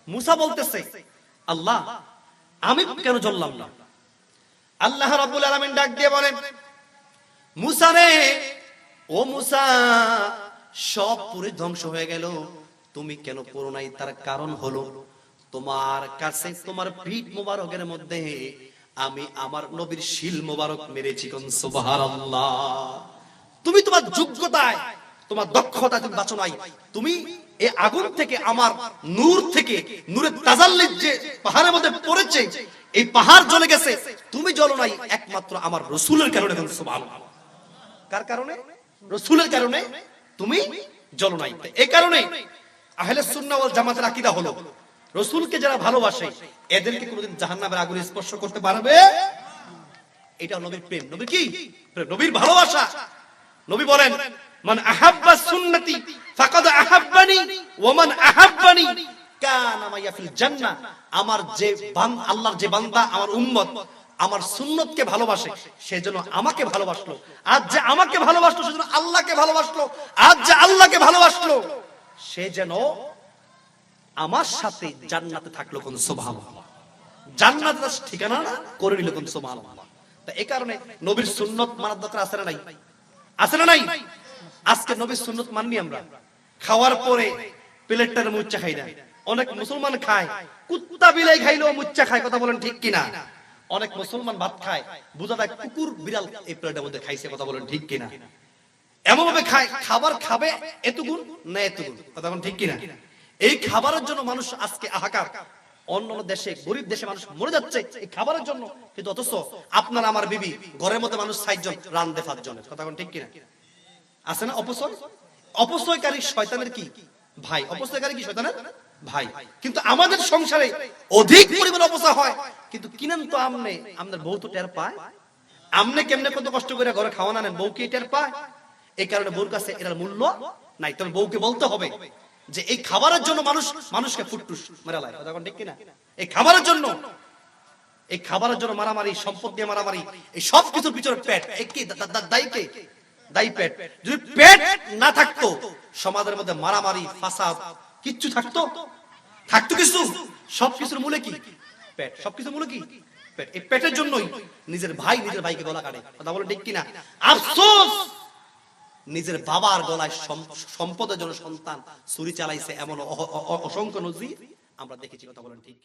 মুসা বলতেছে, আল্লাহ আমি কেন জ্বললাম না? আল্লাহ রাব্বুল আলামিন ডাক দিয়ে বলেন, মুসা রে, ও মুসা, সব পুরো ধ্বংস হয়ে গেল, তুমি কেন পড়ো নাই? তার কারণ হলো তোমার কাছে তোমার পিঠ মোবারকের মধ্যে আমি আমার নবীর শিল মোবারক মেরেছি। কোন সুবহানাল্লাহ। তুমি তোমার যোগ্যতায়, তোমার দক্ষতায় তুমি বাঁচো নাই। তুমি এই আগুন থেকে, আমার নূর থেকে, নূরের তাজাল্লি যে পাহাড়ের মধ্যে পড়েছে, এই পাহাড় জ্বলে গেছে, তুমি জ্বলো নাই একমাত্র আমার রাসূলের কারণে। কোন সুবহানাল্লাহ। কার কারণে? রাসূলের কারণে তুমি জ্বলো নাই। এই কারণে আহলে সুন্নাহ ওয়াল জামাতের আকীদা হলো, রাসূলকে যারা ভালোবাসে এদেরকে কোনোদিন জাহান্নামের আগুনে স্পর্শ করতে পারবে। এটা নবীর প্রেম। নবীর কি প্রেম? নবীর ভালোবাসা। নবী বলেন, মান আহাব্বা সুন্নতি ফাকাদ আহাব্বানি ওয়া মান আহাব্বানি কানা মাইয়া ফিল জান্নাহ। আমার যে আল্লাহর যে বান্দা, আমার উম্মত আমার সুন্নতকে ভালোবাসে, সেজন্য আমাকে ভালোবাসলো। আজ যে আমাকে ভালোবাসলো সেজন্য আল্লাহকে ভালোবাসলো। আজ যে আল্লাহকে ভালোবাসলো সে যেন আমার সাথে জান্নাতে থাকলো। কোন সুবহানাল্লাহ। জান্নাতের ঠিকানা করে নিল। কোন সুবহানাল্লাহ। তা এই কারণে নবীর সুন্নত মানার দরকার আছে না নাই? আছে না নাই? আজকে নবীর সুন্নত মাননি আমরা, খাওয়ার পরে প্লেটটার মুচ্চা খাই না। অনেক মুসলমান খায়, কুত্তা বিলাই খাইলেও মুচ্চা খায়। কথা বলেন ঠিক কিনা? অনেক মুসলমান ভাত খায়, বুঝা যায় কুকুর বিড়াল এই প্লেটের মধ্যে খাইছে। কথা বলেন ঠিক কিনা? এমন ভাবে খায়, খাবার খাবে এতগুণ না এতগুণ। কথা বলেন ঠিক কিনা? এই খাবারের জন্য মানুষ আজকে হাহাকার। অন্য দেশে, গরিব দেশে মানুষ মরে যাচ্ছে এই খাবারের জন্য, কিন্তু অথচ আপনার আমার বিবি ঘরের মধ্যে মানুষ ৬০ জন, রান্দে ৫ জনের। কথা বলেন ঠিক কিনা? আছে না অপচয়? অপচয়কারী শয়তানের কি ভাই? অপচয়কারী কি শয়তানের ভাই? কিন্তু আমাদের সংসারে অধিক পরিমাণ অপচয় হয়, কিন্তু কিনেন তো আমনে, আমাদের বউ তো টের পায়। আমনে কেমনে কত কষ্ট করে ঘরে খাওয়া আনেন, বউ কি টের পায়? এই কারণে বউর কাছে এটার মূল্য নাই। তবে বউকে বলতে হবে যে এই খাবারের জন্য মানুষকে ফুটটুস মেরা লাগে। কথা ঠিক কিনা? এই খাবারের জন্য, এই খাবারের জন্য মারামারি, সম্পদ দিয়ে মারামারি, এই সব কিছুর পিছনে পেট। দায়ী কে? দায়ী পেট। যদি পেট না থাকতো সমাজের মধ্যে মারামারি, ফাসাদ কিচ্ছু থাকতো? থাকতো কিছু? সবকিছুর মূলে কি? পেট। সবকিছুর মূলে কি? পেট। এই পেটের জন্যই নিজের ভাইকে গলা কাটে। কথা বলে ঠিক কিনা? আফসোস, নিজের বাবার গলায় সম্পদের জন্য সন্তান ছুরি চালাইছে, এমন অসংখ্য নজির আমরা দেখেছি। কথা বলেন ঠিক কিনা?